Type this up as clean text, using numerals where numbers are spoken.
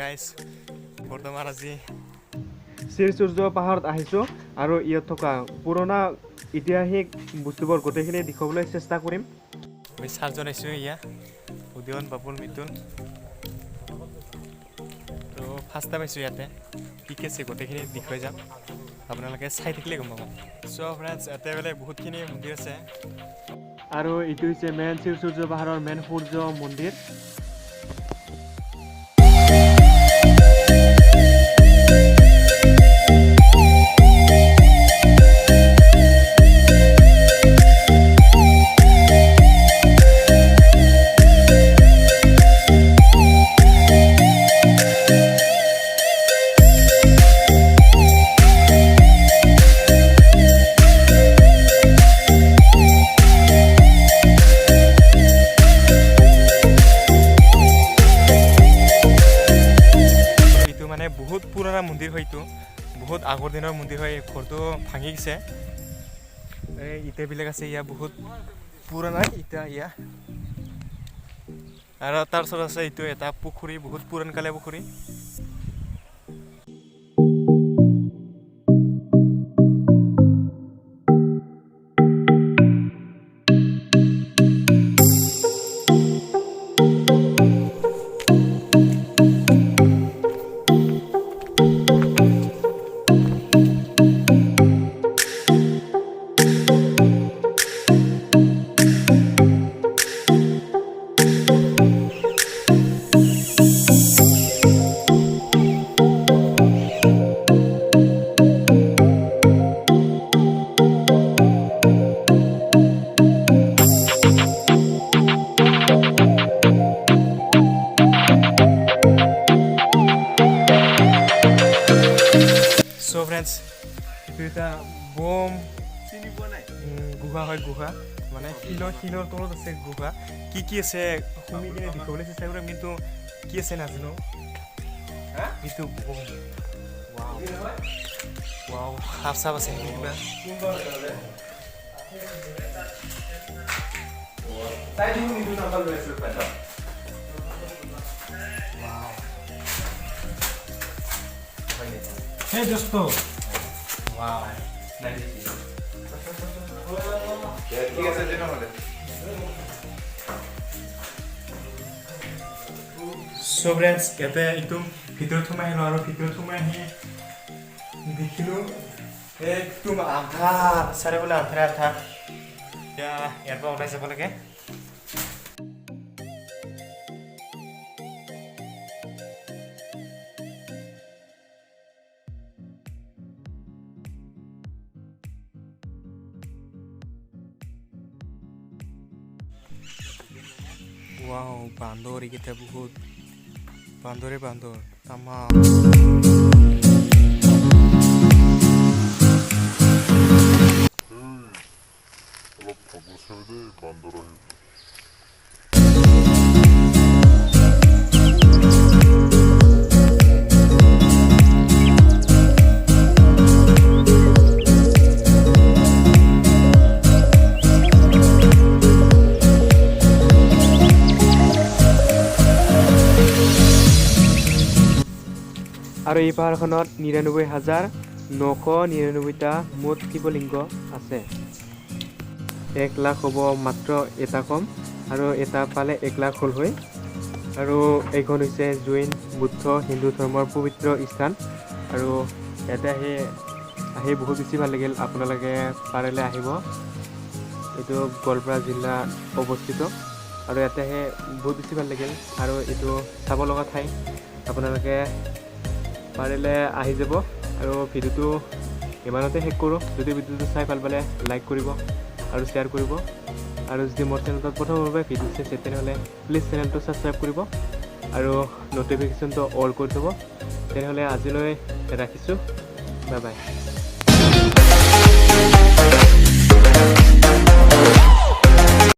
Guys বৰ্তমান আজি surjya পাহাৰত আহিছোঁ আৰু ইয়াত থকা পুৰণা ঐতিহাসিক বস্তুবোৰ গোটেইখিনি দেখুৱাবলৈ চেষ্টা কৰিম। আমি চাৰজন আহিছোঁ ইয়া উদয়ন বাবুল মিথুন তো ফাৰ্ষ্ট টাইম আহিছোঁ ইয়াতে কি কি আছে গোটেইখিনি দেখুৱাই যাম আপোনালোকে চাই থাকিলে গম পাব। চ' ফ্ৰেণ্ডছ ইয়াতে বোলে বহুতখিনি মন্দিৰ আছে আৰু এইটো হৈছে মেইন surjya পাহাৰৰ মেইন সূৰ্য মন্দিৰ। বহুত পুৰণা মন্দিৰ হয়তো বহুত আগৰ দিনৰ মন্দিৰ হয় ঘৰটো ভাঙি গৈছে এই ইটাবিলাক আছে ইয়া বহুত পুৰণা ইটা ইয়া আৰু তাৰ ওচৰত আছে এইটো এটা পুখুৰী বহুত পুৰণকালীয়া পুখুৰী। So friends, itu এটা বম চিনি পোৱা নাই গুহা হয় গুহা মানে শিলৰ তলত আছে গুহা কি আছে শুনি কিনে দেখাবলৈ চেষ্টা কৰিম কিন্তু কি আছে নাজানো এইটো বম ৱাও সাপ চাপ আছে কিবা তাই দিন নিদু নাম্বাৰ লৈ আছিল পাইছা Hey dosto, wow ঠিক আছে তেনেহ'লে So friends, ইয়াতে একদম ভিতৰত সোমাই আহিলোঁ আৰু ভিতৰত সোমাই আহি দেখিলোঁ একদম আন্ধাৰ চাৰিওফালে আন্ধাৰ আন্ধাৰ এতিয়া ইয়াৰ পৰা ওলাই যাব লাগে। Wow, বান্দৰ এইকেইটা বহুত বান্দৰে বান্দৰ তামাম অলপ সমস্যা দে বান্দৰ আহিব আৰু এই পাহাৰখনত ৯৯,৯৯৯টা মুঠ শিৱলিংগ আছে। 1,00,000 হ'ব মাত্ৰ এটা কম আৰু এটা পালে 1,00,000 হ'ল হয় আৰু এইখন হৈছে জৈন বুদ্ধ হিন্দু ধৰ্মৰ পবিত্ৰ স্থান আৰু ইয়াতে আহি বহুত বেছি ভাল লাগিল। আপোনালোকে পাৰিলে আহিব। এইটো গোৱালপাৰা জিলাত অৱস্থিত আৰু ইয়াতে বহুত বেছি ভাল লাগিল আৰু এইটো চাব লগা ঠাই আপোনালোকে পাৰিলে আহি যাব আৰু ভিডিঅ'টো ইমানতে শেষ কৰোঁ। যদি ভিডিঅ'টো চাই ভাল পালে লাইক কৰিব আৰু শ্বেয়াৰ কৰিব আৰু যদি মোৰ চেনেলটোত প্ৰথমবাৰ ভিডিঅ' চাইছে তেনেহ'লে প্লিজ চেনেলটো ছাবস্ক্ৰাইব কৰিব আৰু ন'টিফিকেশ্যনটো অল কৰি থ'ব। তেনেহ'লে আজিলৈ ৰাখিছোঁ, বাই বাই।